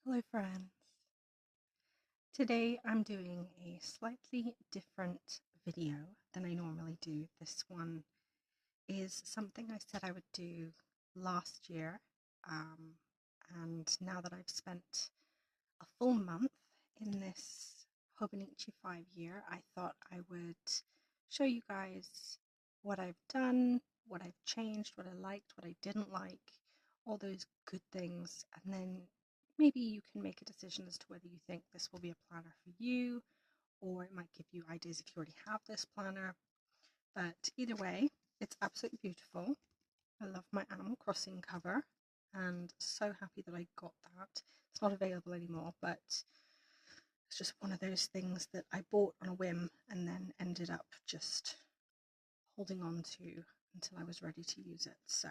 Hello friends. Today I'm doing a slightly different video than I normally do. This one is something I said I would do last year, um, and now that I've spent a full month in this Hobonichi 5 year, I thought I would show you guys what I've done, what I've changed, what I liked, what I didn't like, all those good things, and then maybe you can make a decision as to whether you think this will be a planner for you, or it might give you ideas if you already have this planner. But either way, it's absolutely beautiful. I love my Animal Crossing cover and so happy that I got that. It's not available anymore, but it's just one of those things that I bought on a whim and then ended up just holding on to until I was ready to use it. So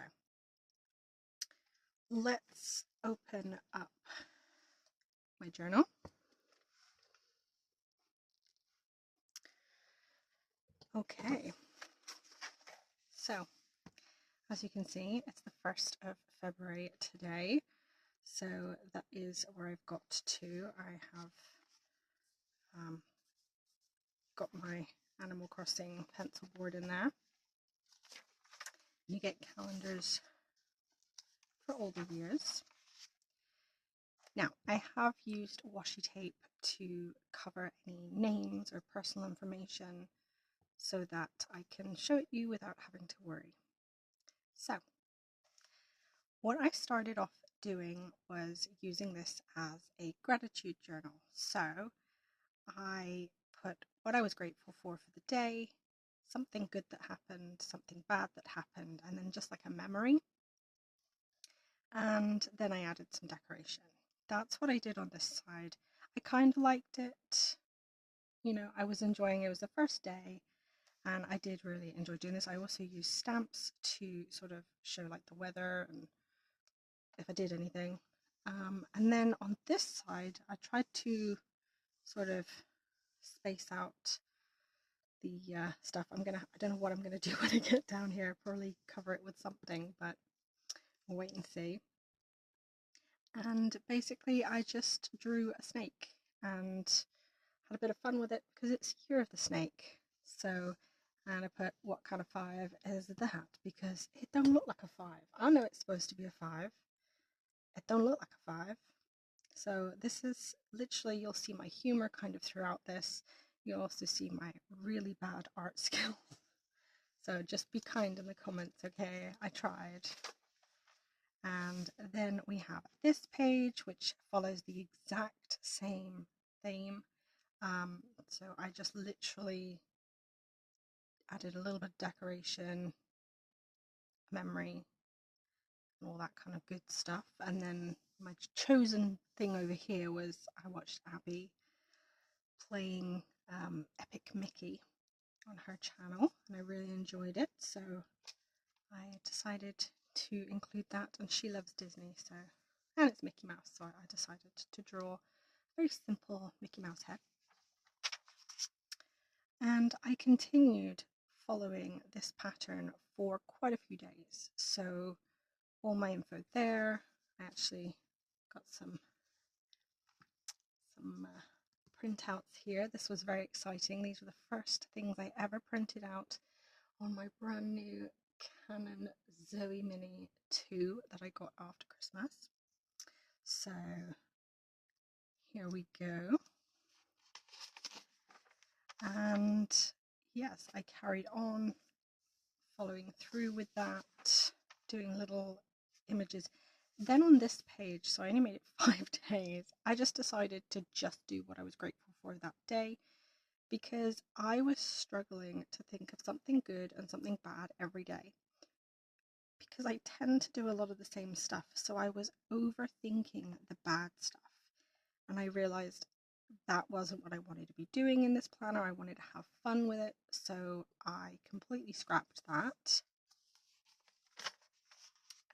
let's open up my journal. Okay, so as you can see, it's the 1st of February today. So that is where I've got to. I have got my Animal Crossing pencil board in there. You get calendars for all the years. Now, I have used washi tape to cover any names or personal information so that I can show it you without having to worry. So, what I started off doing was using this as a gratitude journal. So, I put what I was grateful for the day, something good that happened, something bad that happened, and then just like a memory. And then I added some decoration. That's what I did on this side. I kind of liked it. You know, I was enjoying it. It was the first day and I did really enjoy doing this. I also used stamps to sort of show like the weather and if I did anything. And then on this side, I tried to sort of space out the stuff. I don't know what I'm gonna do when I get down here. Probably cover it with something, but we'll wait and see. And basically I just drew a snake and had a bit of fun with it because it's Year of the Snake. So, and I put what kind of 5 is that because it don't look like a 5. I know it's supposed to be a 5. It don't look like a 5. So this is literally, you'll see my humor kind of throughout this. You'll also see my really bad art skills. So just be kind in the comments, okay? I tried. And then we have this page, which follows the exact same theme. So I just literally added a little bit of decoration, memory, and all that kind of good stuff. And then my chosen thing over here was I watched Abby playing Epic Mickey on her channel, and I really enjoyed it. So I decided to include that, and she loves Disney, so, and it's Mickey Mouse, so I decided to draw a very simple Mickey Mouse head. And I continued following this pattern for quite a few days. So all my info there. I actually got some printouts here. This was very exciting. These were the first things I ever printed out on my brand new Canon Zoe Mini 2 that I got after Christmas. So here we go. And yes, I carried on following through with that, doing little images. Then on this page, so I only made it 5 days, I just decided to just do what I was grateful for that day because I was struggling to think of something good and something bad every day because I tend to do a lot of the same stuff. So I was overthinking the bad stuff, and I realized that wasn't what I wanted to be doing in this planner. I wanted to have fun with it, so I completely scrapped that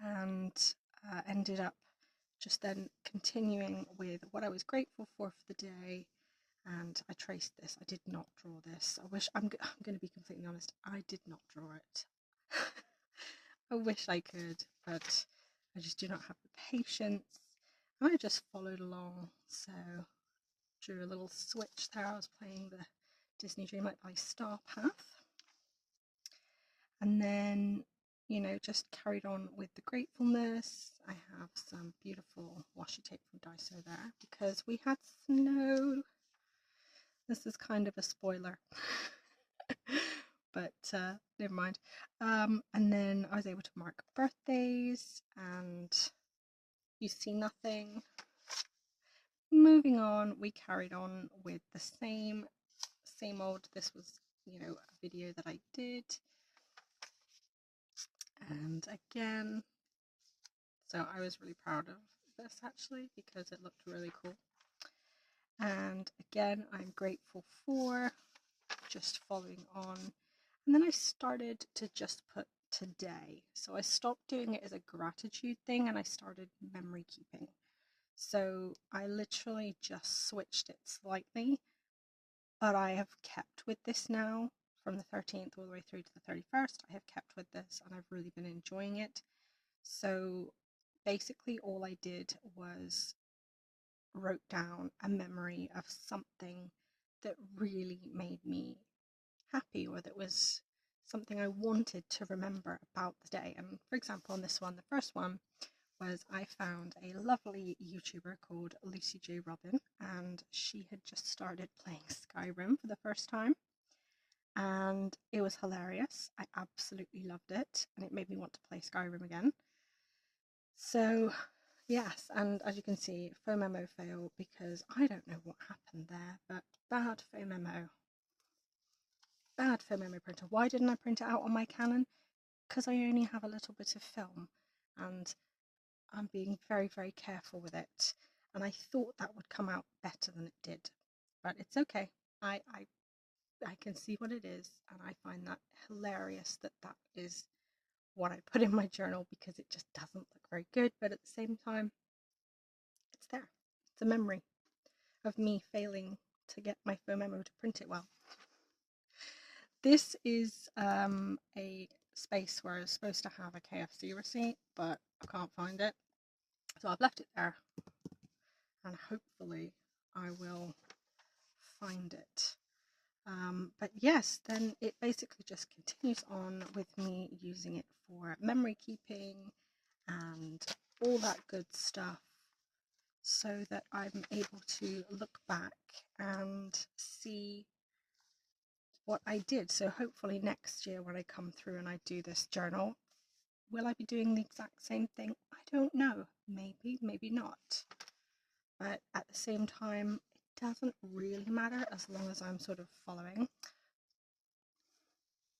and ended up just then continuing with what I was grateful for the day. And I traced this. I did not draw this. I'm going to be completely honest, I did not draw it. I wish I could, but I just do not have the patience. and I just followed along. So drew a little switch there. I was playing the Disney Dreamlight by Star Path, and then, you know, just carried on with the gratefulness. I have some beautiful washi tape from Daiso there because we had snow. This is kind of a spoiler. But never mind. And then I was able to mark birthdays, and you see nothing. Moving on, we carried on with the same old. This was, you know, a video that I did, and again, so I was really proud of this actually because it looked really cool. And again, I'm grateful for just following on. And then I started to just put today. So I stopped doing it as a gratitude thing and I started memory keeping. So I literally just switched it slightly, but I have kept with this now from the 13th all the way through to the 31st. I have kept with this and I've really been enjoying it. So basically all I did was wrote down a memory of something that really made me happy, or that was something I wanted to remember about the day. And for example, on this one, the first one was I found a lovely YouTuber called Lucy J. Robin, and she had just started playing Skyrim for the first time, and it was hilarious. I absolutely loved it, and it made me want to play Skyrim again. So yes, and as you can see, faux memo fail because I don't know what happened there, but bad faux memo. Bad faux memo printer. Why didn't I print it out on my Canon? Because I only have a little bit of film, and I'm being very, very careful with it. And I thought that would come out better than it did, but it's okay. I can see what it is, and I find that hilarious that that is what I put in my journal because it just doesn't look very good, but at the same time, it's there. It's a memory of me failing to get my faux memo to print it well. This is a space where I was supposed to have a KFC receipt, but I can't find it. So I've left it there, and hopefully I will find it. But yes, then it basically just continues on with me using it for memory keeping and all that good stuff, so that I'm able to look back and see what I did. So hopefully next year when I come through and I do this journal, will I be doing the exact same thing? I don't know. Maybe, maybe not. But at the same time, it doesn't really matter as long as I'm sort of following.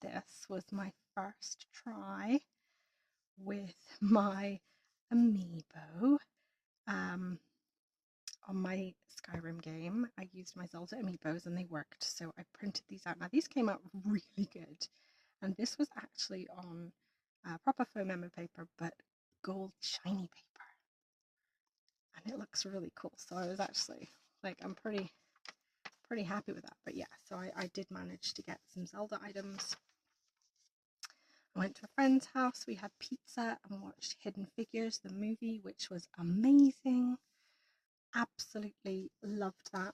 This was my first try with my amiibo on my Skyrim game. I used my Zelda amiibos and they worked, so I printed these out. Now these came out really good, and this was actually on proper faux memo paper, but gold shiny paper, and it looks really cool. So I was actually like, I'm pretty happy with that. But yeah, so I did manage to get some Zelda items. I went to a friend's house, we had pizza and watched Hidden Figures, the movie, which was amazing. Absolutely loved that.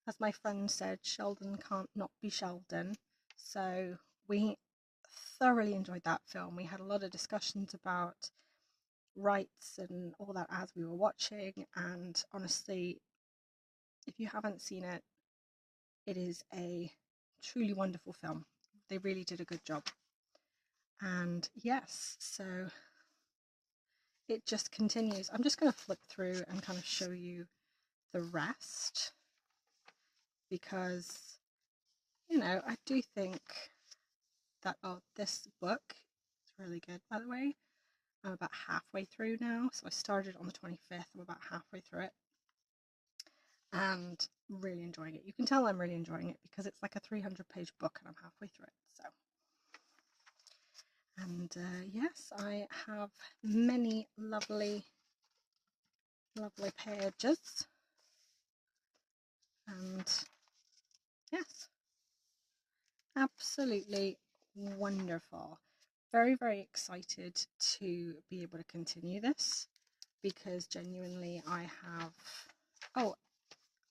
As my friend said, Sheldon can't not be Sheldon. So we thoroughly enjoyed that film. We had a lot of discussions about rights and all that as we were watching, and honestly, if you haven't seen it, it is a truly wonderful film. They really did a good job. And yes, so it just continues. I'm just going to flip through and kind of show you the rest, because, you know, I do think that, oh, this book is really good, by the way. I'm about halfway through now. So I started on the 25th. I'm about halfway through it and really enjoying it. You can tell I'm really enjoying it because it's like a 300-page book and I'm halfway through it. So, and yes, I have many lovely pages, and yes, absolutely wonderful. Very, very excited to be able to continue this because genuinely I have, oh,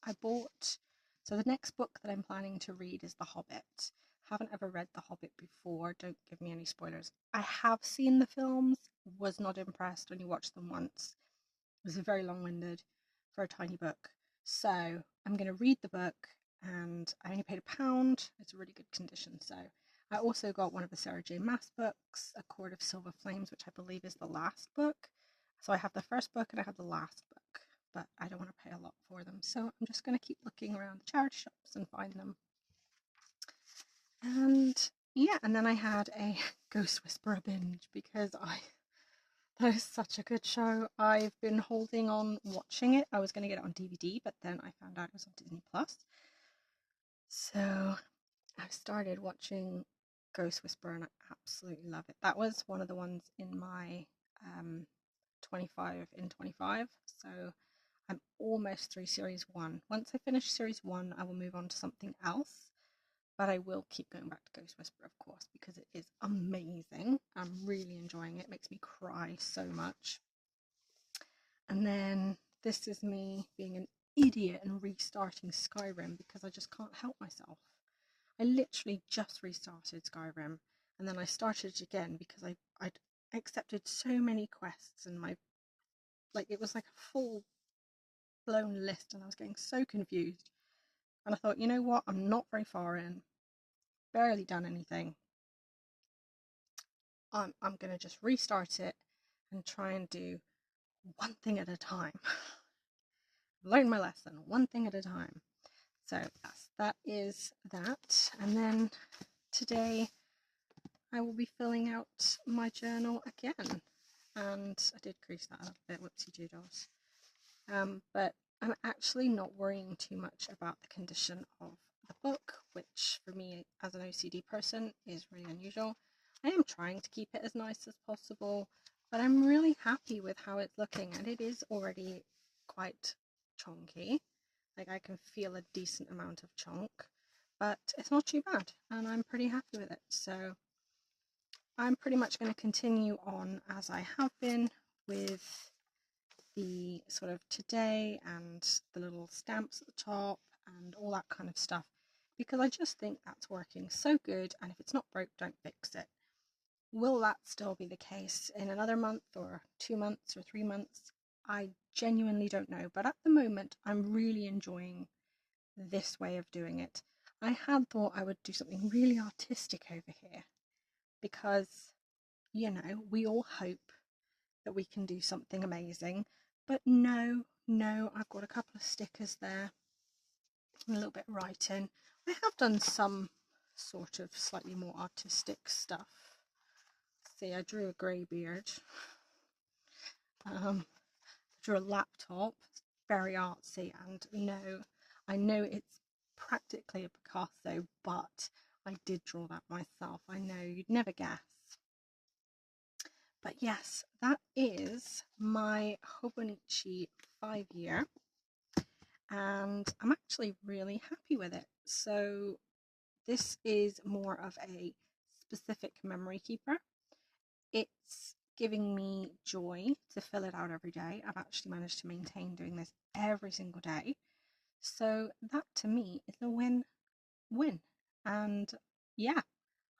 I bought, so the next book that I'm planning to read is The Hobbit. Haven't ever read The Hobbit before, don't give me any spoilers. I have seen the films, was not impressed, only watched them once. It was very long-winded for a tiny book. So I'm going to read the book, and I only paid £1. It's a really good condition. So I also got one of the Sarah J Maas books, A Cord of Silver Flames, which I believe is the last book. So I have the first book and I have the last book, but I don't want to pay a lot for them. So I'm just going to keep looking around the charity shops and find them. And yeah, and then I had a Ghost Whisperer binge because that is such a good show. I've been holding on watching it. I was going to get it on DVD, but then I found out it was on Disney Plus. So I started watching Ghost Whisperer and I absolutely love it. That was one of the ones in my 25 in 25. So I'm almost through series 1. Once I finish series 1, I will move on to something else. But I will keep going back to Ghost Whisperer, of course, because it is amazing. I'm really enjoying it. It makes me cry so much. And then this is me being an idiot and restarting Skyrim because I just can't help myself. I literally just restarted Skyrim, and then I started it again because I'd accepted so many quests, and it was like a full blown list, and I was getting so confused. And I thought, you know what? I'm not very far in, barely done anything. I'm going to just restart it and try and do one thing at a time. Learn my lesson, one thing at a time. So yes, that is that. And then today I will be filling out my journal again. And I did crease that a little bit, whoopsie doodles. But I'm actually not worrying too much about the condition of the book, which for me as an OCD person is really unusual. I am trying to keep it as nice as possible, but I'm really happy with how it's looking, and it is already quite chunky. Like I can feel a decent amount of chunk, but it's not too bad, and I'm pretty happy with it. So I'm pretty much going to continue on as I have been with the sort of today and the little stamps at the top and all that kind of stuff, because I just think that's working so good, and if it's not broke, don't fix it. Will that still be the case in another month or 2 months or 3 months? I genuinely don't know, but at the moment I'm really enjoying this way of doing it. I had thought I would do something really artistic over here because, you know, we all hope that we can do something amazing, but no, I've got a couple of stickers there and a little bit of writing. I have done some sort of slightly more artistic stuff. See, I drew a grey beard. I drew a laptop, very artsy, and no, I know it's practically a Picasso, but I did draw that myself. I know, you'd never guess. But yes, that is my Hobonichi 5-year, and I'm actually really happy with it. So this is more of a specific memory keeper. It's giving me joy to fill it out every day. I've actually managed to maintain doing this every single day. So that to me is a win-win. And yeah,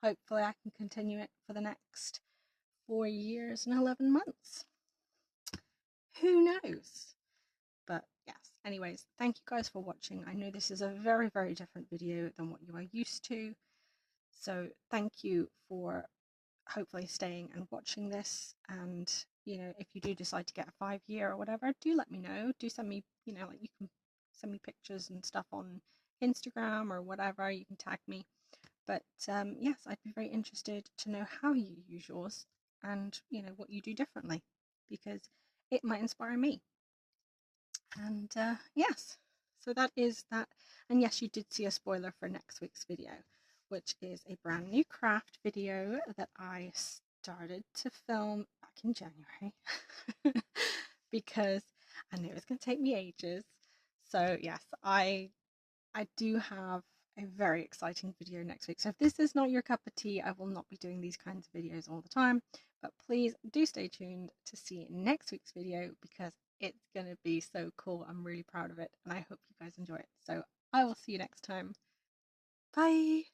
hopefully I can continue it for the next 4 years and 11 months. Who knows? But yes, anyways, thank you guys for watching. I know this is a very, very different video than what you are used to. So thank you for hopefully staying and watching this. And, you know, if you do decide to get a 5-year or whatever, do let me know. Do send me, you know, like you can send me pictures and stuff on Instagram or whatever. You can tag me. But yes, I'd be very interested to know how you use yours and, you know, what you do differently, because it might inspire me. And yes, so that is that. And yes, you did see a spoiler for next week's video, which is a brand new craft video that I started to film back in January because I knew it was going to take me ages. So yes, I do have a very exciting video next week. So if this is not your cup of tea, I will not be doing these kinds of videos all the time, but please do stay tuned to see next week's video because it's going to be so cool. I'm really proud of it and I hope you guys enjoy it. So I will see you next time. Bye.